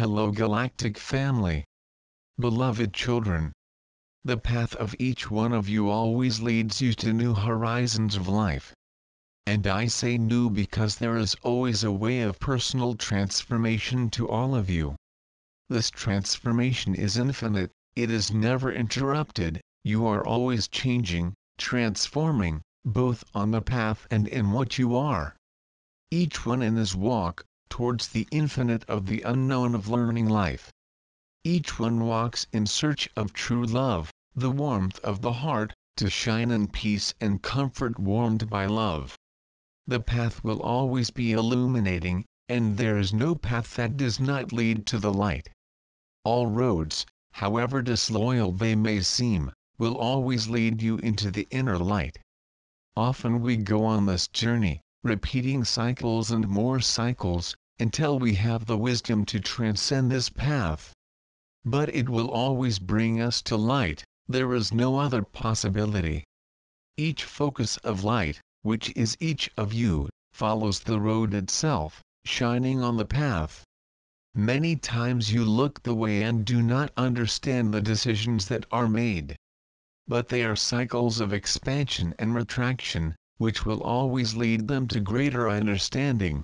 Hello Galactic family. Beloved children. The path of each one of you always leads you to new horizons of life. And I say new because there is always a way of personal transformation to all of you. This transformation is infinite, it is never interrupted, you are always changing, transforming, both on the path and in what you are. Each one in his walk towards the infinite of the unknown of learning life. Each one walks in search of true love, the warmth of the heart, to shine in peace and comfort warmed by love. The path will always be illuminating, and there is no path that does not lead to the light. All roads, however disloyal they may seem, will always lead you into the inner light. Often we go on this journey, repeating cycles and more cycles, until we have the wisdom to transcend this path. But it will always bring us to light, there is no other possibility. Each focus of light, which is each of you, follows the road itself, shining on the path. Many times you look the way and do not understand the decisions that are made. But they are cycles of expansion and retraction, which will always lead them to greater understanding.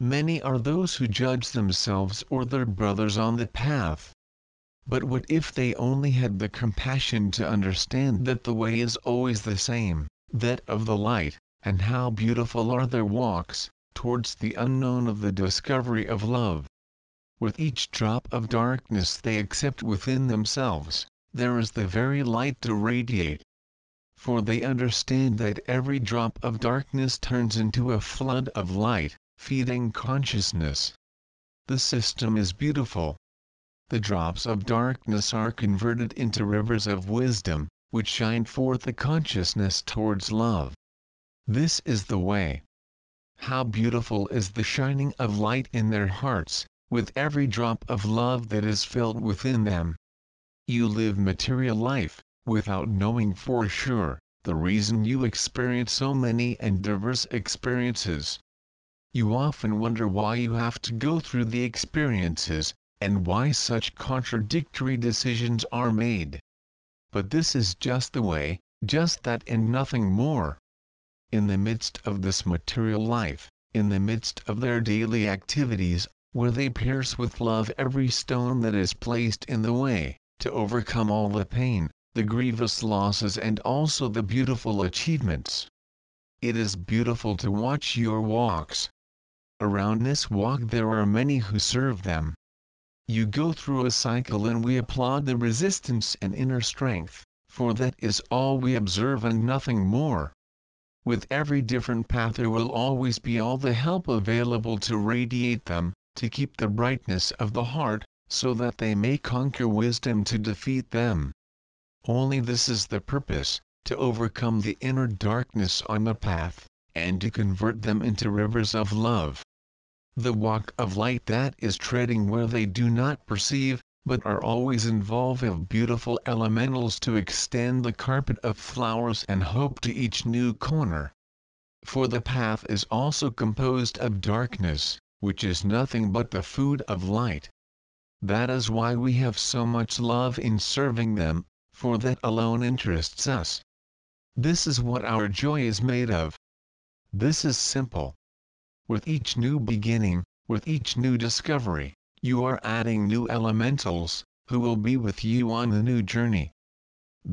Many are those who judge themselves or their brothers on the path. But what if they only had the compassion to understand that the way is always the same, that of the light, and how beautiful are their walks, towards the unknown of the discovery of love. With each drop of darkness they accept within themselves, there is the very light to radiate. For they understand that every drop of darkness turns into a flood of light, feeding consciousness. The system is beautiful. The drops of darkness are converted into rivers of wisdom, which shine forth the consciousness towards love. This is the way. How beautiful is the shining of light in their hearts, with every drop of love that is filled within them. You live material life, without knowing for sure, the reason you experience so many and diverse experiences. You often wonder why you have to go through the experiences, and why such contradictory decisions are made. But this is just the way, just that and nothing more. In the midst of this material life, in the midst of their daily activities, where they pierce with love every stone that is placed in the way, to overcome all the pain, the grievous losses and also the beautiful achievements. It is beautiful to watch your walks. Around this walk there are many who serve them. You go through a cycle and we applaud the resistance and inner strength, for that is all we observe and nothing more. With every different path there will always be all the help available to radiate them, to keep the brightness of the heart, so that they may conquer wisdom to defeat them. Only this is the purpose, to overcome the inner darkness on the path, and to convert them into rivers of love. The walk of light that is treading where they do not perceive, but are always involved of beautiful elementals to extend the carpet of flowers and hope to each new corner. For the path is also composed of darkness, which is nothing but the food of light. That is why we have so much love in serving them, for that alone interests us. This is what our joy is made of. This is simple. With each new beginning, with each new discovery, you are adding new elementals, who will be with you on the new journey.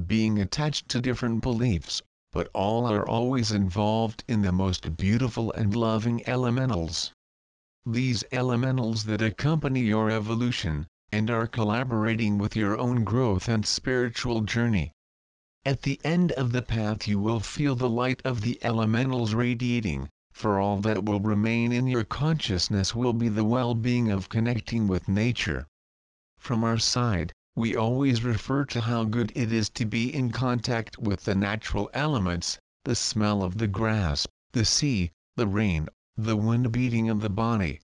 Being attached to different beliefs, but all are always involved in the most beautiful and loving elementals. These elementals that accompany your evolution, and are collaborating with your own growth and spiritual journey. At the end of the path you will feel the light of the elementals radiating, for all that will remain in your consciousness will be the well-being of connecting with nature. From our side, we always refer to how good it is to be in contact with the natural elements, the smell of the grass, the sea, the rain, the wind beating of the body.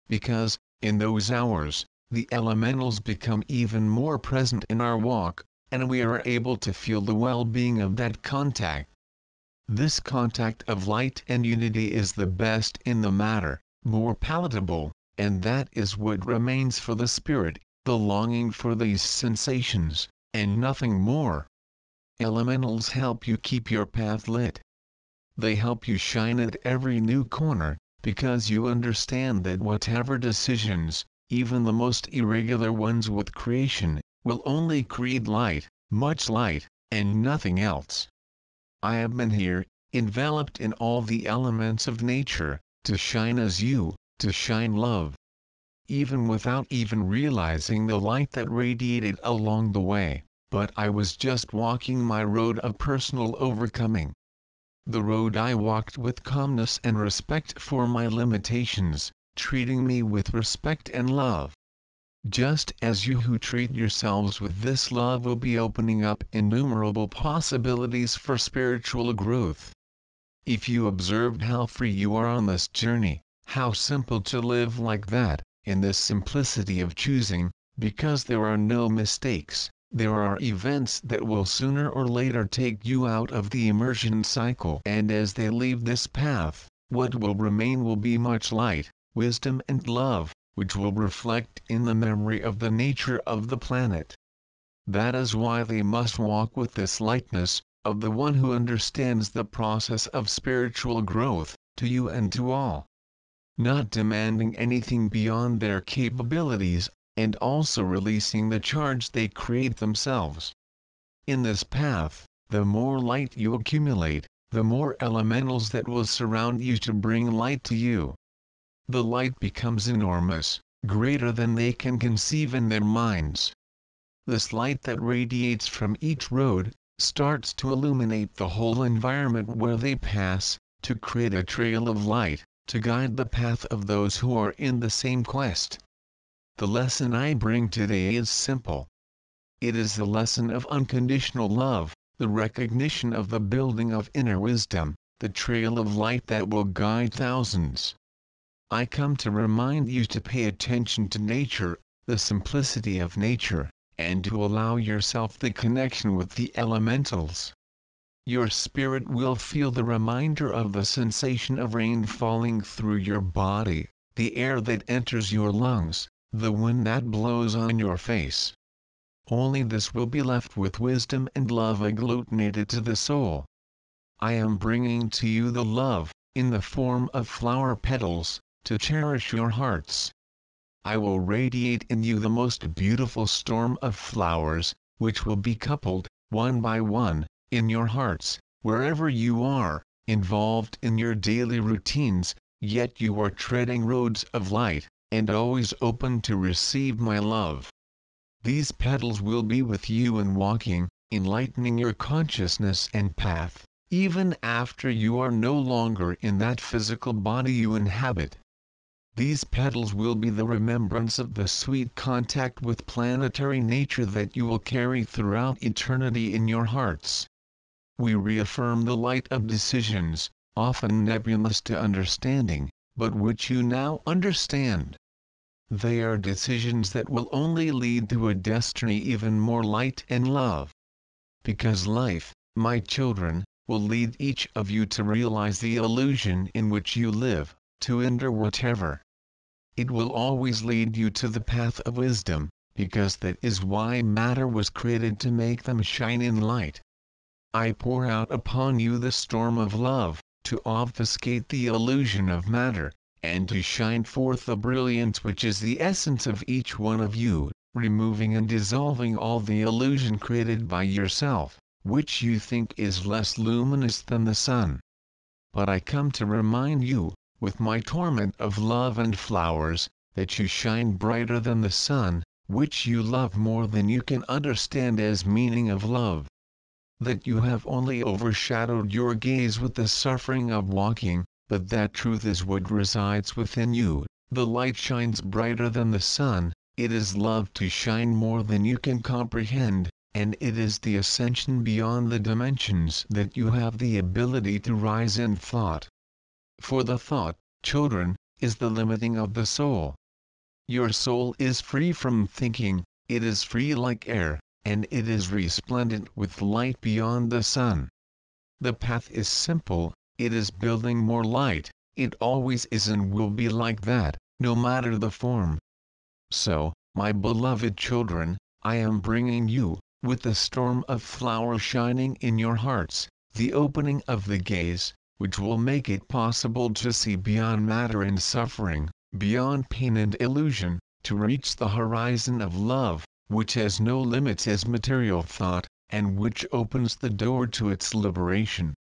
Because, in those hours, the elementals become even more present in our walk, and we are able to feel the well-being of that contact. This contact of light and unity is the best in the matter, more palatable, and that is what remains for the spirit, the longing for these sensations, and nothing more. Elementals help you keep your path lit. They help you shine at every new corner, because you understand that whatever decisions, even the most irregular ones with creation, will only create light, much light, and nothing else. I have been here, enveloped in all the elements of nature, to shine as you, to shine love. Even without even realizing the light that radiated along the way, but I was just walking my road of personal overcoming. The road I walked with calmness and respect for my limitations, treating me with respect and love. Just as you who treat yourselves with this love will be opening up innumerable possibilities for spiritual growth. If you observed how free you are on this journey, how simple to live like that, in this simplicity of choosing, because there are no mistakes, there are events that will sooner or later take you out of the immersion cycle, and as they leave this path, what will remain will be much light, wisdom and love, which will reflect in the memory of the nature of the planet. That is why they must walk with this lightness, of the one who understands the process of spiritual growth, to you and to all. Not demanding anything beyond their capabilities, and also releasing the charge they create themselves. In this path, the more light you accumulate, the more elementals that will surround you to bring light to you. The light becomes enormous, greater than they can conceive in their minds. This light that radiates from each road, starts to illuminate the whole environment where they pass, to create a trail of light, to guide the path of those who are in the same quest. The lesson I bring today is simple. It is the lesson of unconditional love, the recognition of the building of inner wisdom, the trail of light that will guide thousands. I come to remind you to pay attention to nature, the simplicity of nature, and to allow yourself the connection with the elementals. Your spirit will feel the reminder of the sensation of rain falling through your body, the air that enters your lungs, the wind that blows on your face. Only this will be left with wisdom and love agglutinated to the soul. I am bringing to you the love, in the form of flower petals, to cherish your hearts. I will radiate in you the most beautiful storm of flowers, which will be coupled, one by one, in your hearts, wherever you are, involved in your daily routines, yet you are treading roads of light, and always open to receive my love. These petals will be with you in walking, enlightening your consciousness and path, even after you are no longer in that physical body you inhabit. These petals will be the remembrance of the sweet contact with planetary nature that you will carry throughout eternity in your hearts. We reaffirm the light of decisions, often nebulous to understanding, but which you now understand. They are decisions that will only lead to a destiny even more light and love. Because life, my children, will lead each of you to realize the illusion in which you live, to endure whatever. It will always lead you to the path of wisdom, because that is why matter was created, to make them shine in light. I pour out upon you the storm of love, to obfuscate the illusion of matter, and to shine forth the brilliance which is the essence of each one of you, removing and dissolving all the illusion created by yourself, which you think is less luminous than the sun. But I come to remind you, with my torment of love and flowers, that you shine brighter than the sun, which you love more than you can understand as meaning of love. That you have only overshadowed your gaze with the suffering of walking, but that truth is what resides within you. The light shines brighter than the sun, it is love to shine more than you can comprehend, and it is the ascension beyond the dimensions that you have the ability to rise in thought. For the thought, children, is the limiting of the soul. Your soul is free from thinking, it is free like air, and it is resplendent with light beyond the sun. The path is simple, it is building more light, it always is and will be like that, no matter the form. So, my beloved children, I am bringing you, with the storm of flowers shining in your hearts, the opening of the gaze, which will make it possible to see beyond matter and suffering, beyond pain and illusion, to reach the horizon of love, which has no limits as material thought, and which opens the door to its liberation.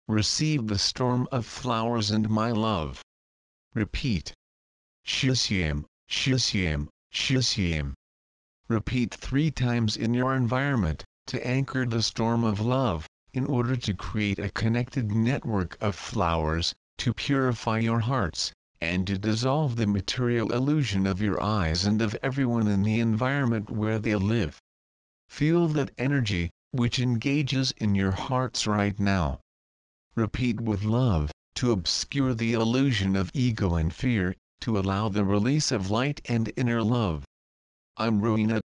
Receive the storm of flowers and my love. Repeat. Shishyam, Shishyam, Shishyam. Repeat 3 times in your environment, to anchor the storm of love, in order to create a connected network of flowers, to purify your hearts, and to dissolve the material illusion of your eyes and of everyone in the environment where they live. Feel that energy, which engages in your hearts right now. Repeat with love, to obscure the illusion of ego and fear, to allow the release of light and inner love. I'm Ruina,